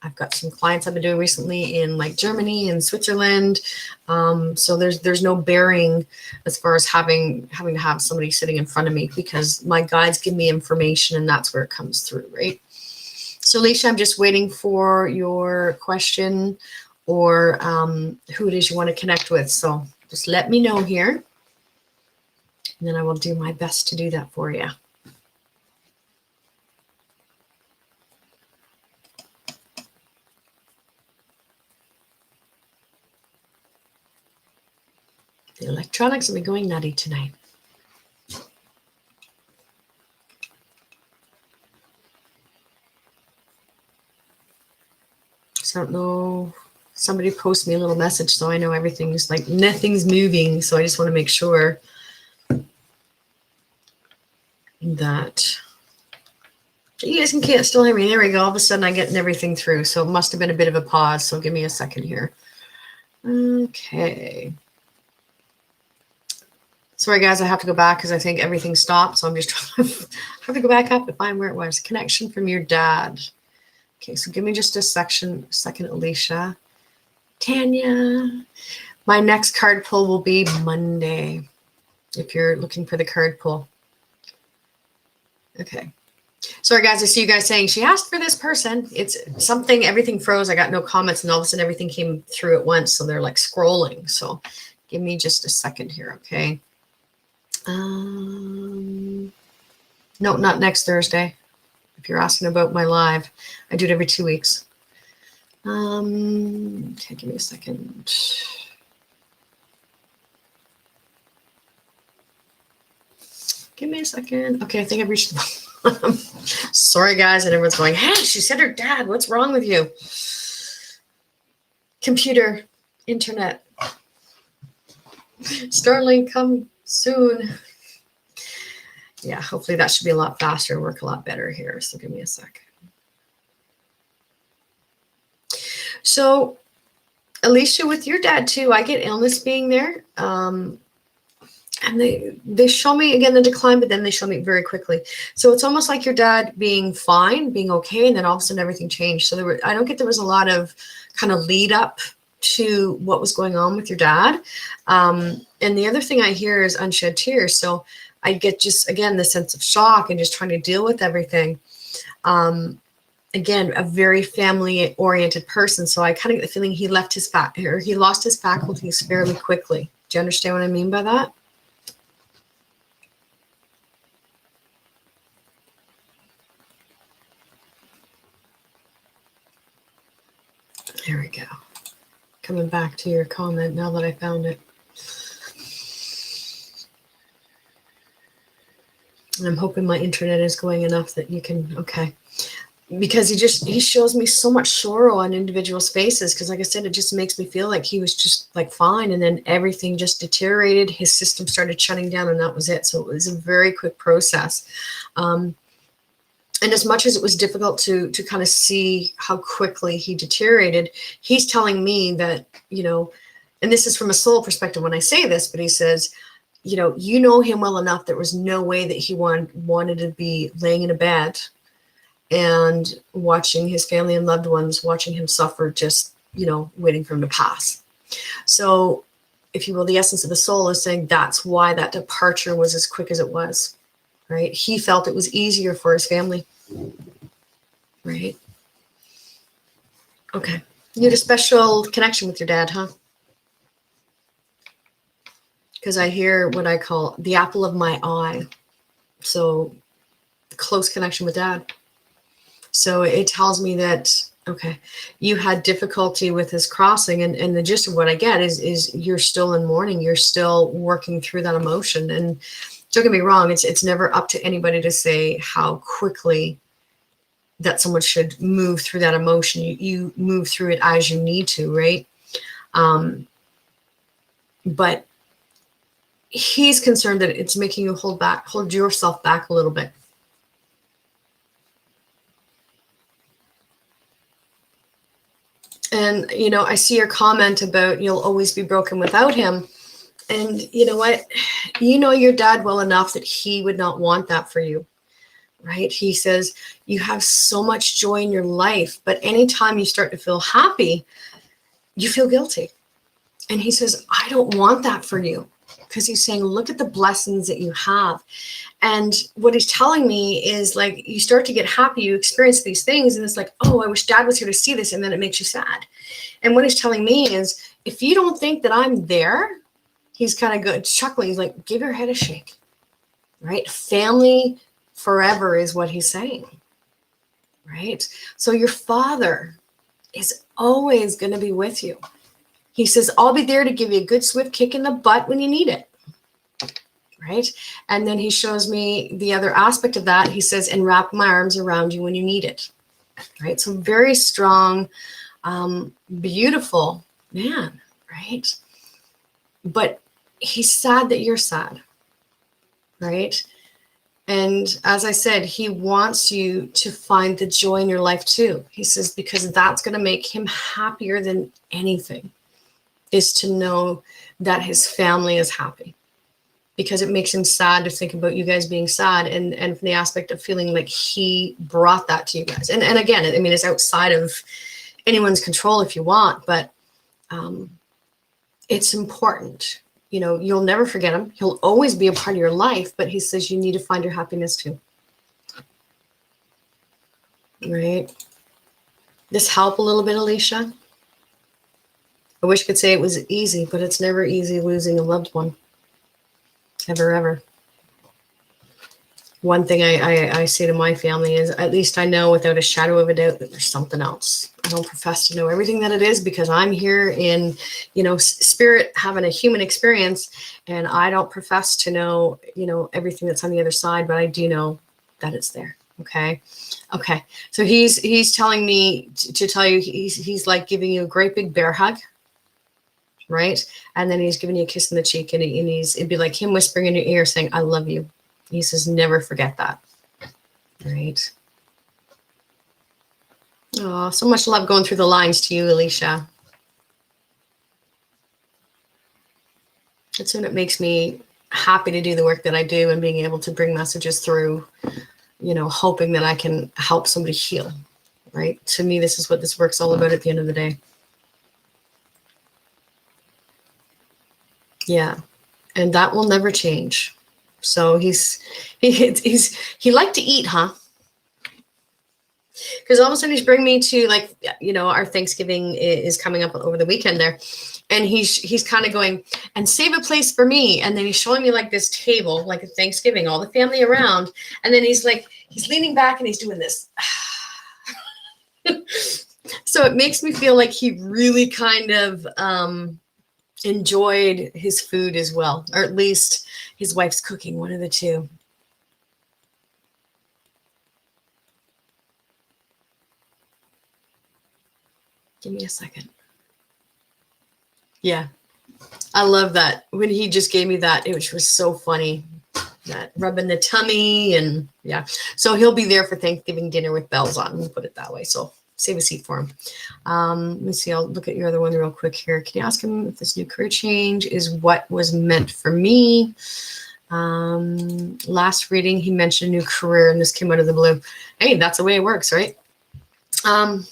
I've got some clients I've been doing recently in like Germany and Switzerland. So there's no bearing as far as having to have somebody sitting in front of me, because my guides give me information and that's where it comes through, right? So Alicia, I'm just waiting for your question or who it is you want to connect with. So just let me know here, and then I will do my best to do that for you. The electronics will be going nutty tonight. So I don't know. Somebody post me a little message so I know everything's like nothing's moving. So I just want to make sure. that you guys can't still hear me. There we go. All of a sudden I get everything through. So it must have been a bit of a pause. So give me a second here. Okay. Sorry, guys, I have to go back because I think everything stopped. So I'm just trying to have to go back up to find where it was. Connection from your dad. Okay, so give me just a second, Alicia. Tanya. My next card pull will be Monday, if you're looking for the card pull. Okay. Sorry, guys, I see you guys saying she asked for this person. It's something, everything froze. I got no comments, and all of a sudden everything came through at once. So they're like scrolling. So give me just a second here, okay? No, not next Thursday. If you're asking about my live, I do it every 2 weeks. Okay, give me a second. Give me a second. Okay, I think I've reached the bottom. Sorry, guys, and everyone's going, hey, she said her dad. What's wrong with you? Computer, internet. Starlink, come soon. Yeah, hopefully that should be a lot faster, work a lot better here. So give me a sec. So, Alicia, with your dad too, I get illness being there. And they show me again the decline, but then they show me very quickly. So it's almost like your dad being fine, being okay, and then all of a sudden everything changed. So I don't get there was a lot of kind of lead up to what was going on with your dad. And the other thing I hear is unshed tears. So I get just, again, the sense of shock and just trying to deal with everything. Again, a very family-oriented person. So I kind of get the feeling he lost his faculties fairly quickly. Do you understand what I mean by that? There we go. Coming back to your comment now that I found it. And I'm hoping my internet is going enough that you can, okay. Because he shows me so much sorrow on individuals' faces. Because like I said, it just makes me feel like he was just like fine. And then everything just deteriorated. His system started shutting down and that was it. So it was a very quick process. And as much as it was difficult to kind of see how quickly he deteriorated, he's telling me that, and this is from a soul perspective when I say this, but he says, you know him well enough. There was no way that he wanted to be laying in a bed and watching his family and loved ones, watching him suffer, just, waiting for him to pass. So, if you will, the essence of the soul is saying that's why that departure was as quick as it was, right? He felt it was easier for his family, right? Okay. You had a special connection with your dad, huh? Because I hear what I call the apple of my eye. So, close connection with dad. So it tells me that, okay, you had difficulty with his crossing, and the gist of what I get is you're still in mourning, you're still working through that emotion. And don't get me wrong, it's never up to anybody to say how quickly that someone should move through that emotion. You move through it as you need to, right? But he's concerned that it's making you hold yourself back a little bit. And, I see your comment about you'll always be broken without him. And you know what? You know your dad well enough that he would not want that for you, right? He says, you have so much joy in your life, but anytime you start to feel happy, you feel guilty. And he says, I don't want that for you. Because he's saying, look at the blessings that you have. And what he's telling me is like, you start to get happy, you experience these things, and it's like, oh, I wish dad was here to see this. And then it makes you sad. And what he's telling me is, if you don't think that I'm there, he's kind of good, chuckling. He's like, give your head a shake, right? Family forever is what he's saying, right? So your father is always going to be with you. He says, I'll be there to give you a good swift kick in the butt when you need it, right? And then he shows me the other aspect of that. He says, and wrap my arms around you when you need it, right? So very strong, beautiful man, right? But he's sad that you're sad, right? And as I said, he wants you to find the joy in your life too. He says, because that's going to make him happier than anything, is to know that his family is happy. Because it makes him sad to think about you guys being sad, and from the aspect of feeling like he brought that to you guys. And again, I mean, it's outside of anyone's control if you want, but it's important. You know, you'll never forget him. He'll always be a part of your life, but he says you need to find your happiness too. Right? This help a little bit, Alicia? I wish I could say it was easy, but it's never easy losing a loved one. Ever, ever. One thing I say to my family is, at least I know without a shadow of a doubt that there's something else. I don't profess to know everything that it is, because I'm here in, you know, spirit, having a human experience, and I don't profess to know, you know, everything that's on the other side, but I do know that it's there. Okay. Okay. So he's telling me to tell you, he's like giving you a great big bear hug. Right. And then he's giving you a kiss on the cheek, and it'd be like him whispering in your ear saying, I love you. He says, never forget that. Right. Oh, so much love going through the lines to you, Alicia. That's when it makes me happy to do the work that I do, and being able to bring messages through, you know, hoping that I can help somebody heal. Right. To me, this is what this work's all about at the end of the day. Yeah. And that will never change. So he liked to eat, huh? Because all of a sudden he's bringing me to, like, you know, our Thanksgiving is coming up over the weekend there. And he's kind of going, and save a place for me. And then he's showing me like this table, like a Thanksgiving, all the family around. And then he's leaning back and he's doing this. So it makes me feel like he really kind of enjoyed his food as well, or at least his wife's cooking, one of the two. Give me a second. Yeah, I love that. When he just gave me that, it was so funny. That rubbing the tummy, and yeah. So he'll be there for Thanksgiving dinner with bells on, we'll put it that way. So save a seat for him. Let me see. I'll look at your other one real quick here. Can you ask him if this new career change is what was meant for me? Last reading, he mentioned a new career, and this came out of the blue. Hey, that's the way it works, right? So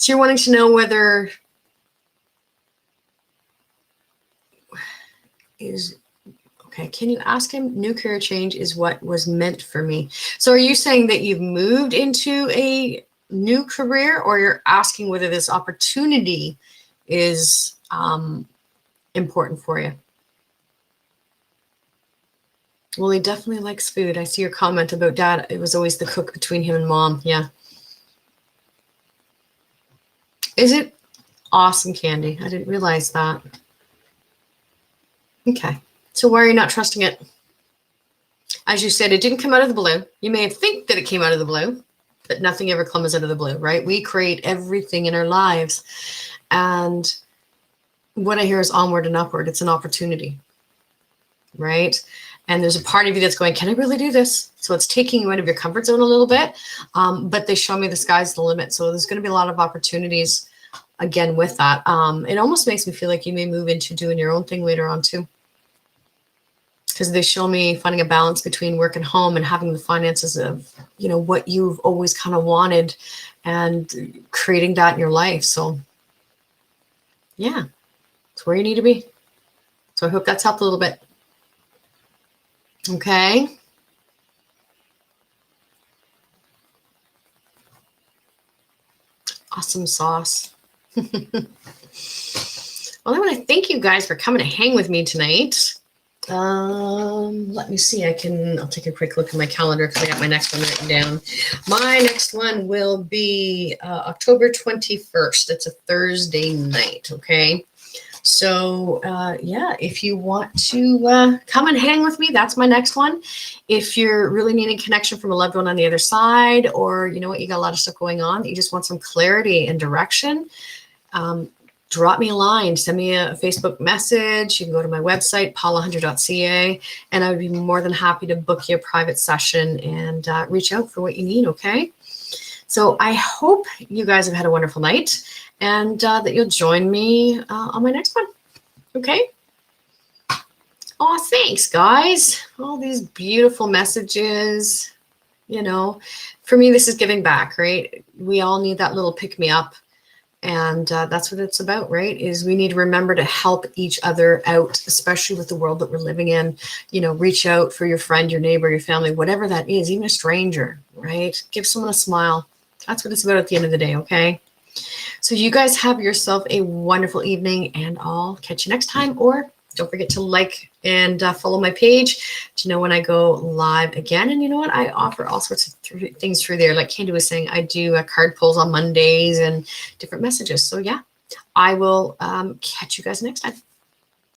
you're wanting to know whether okay, can you ask him, new career change is what was meant for me? So are you saying that you've moved into a new career, or you're asking whether this opportunity is important for you? Well, he definitely likes food. I see your comment about dad. It was always the cook between him and mom. Yeah. Is it? Awesome, Candy. I didn't realize that. Okay. So why are you not trusting it? As you said, it didn't come out of the blue. You may think that it came out of the blue, but nothing ever comes out of the blue, right? We create everything in our lives. And what I hear is onward and upward. It's an opportunity, right? And there's a part of you that's going, can I really do this? So it's taking you out of your comfort zone a little bit. But they show me the sky's the limit. So there's going to be a lot of opportunities again with that. It almost makes me feel like you may move into doing your own thing later on too. Because they show me finding a balance between work and home, and having the finances of, you know, what you've always kind of wanted, and creating that in your life. So yeah, it's where you need to be. So I hope that's helped a little bit. Okay. Awesome sauce. Well, I want to thank you guys for coming to hang with me tonight. Let me see. I'll take a quick look at my calendar, because I got my next one written down. My next one will be October 21st. It's a Thursday night. Okay. So yeah, if you want to come and hang with me, that's my next one. If you're really needing connection from a loved one on the other side, or you know what, you got a lot of stuff going on, you just want some clarity and direction, drop me a line, send me a Facebook message. You can go to my website, paulahunter.ca, and I would be more than happy to book you a private session and reach out for what you need, okay? So I hope you guys have had a wonderful night and that you'll join me on my next one, okay? Oh, thanks, guys. All these beautiful messages. You know, for me, this is giving back, right? We all need that little pick-me-up. And that's what it's about, right? Is we need to remember to help each other out, especially with the world that we're living in. You know, reach out for your friend, your neighbor, your family, whatever that is, even a stranger, right? Give someone a smile. That's what it's about at the end of the day, okay? So you guys have yourself a wonderful evening, and I'll catch you next time. Or don't forget to like and follow my page to know when I go live again. And you know what? I offer all sorts of things through there. Like Candy was saying, I do card pulls on Mondays and different messages. So yeah, I will catch you guys next time.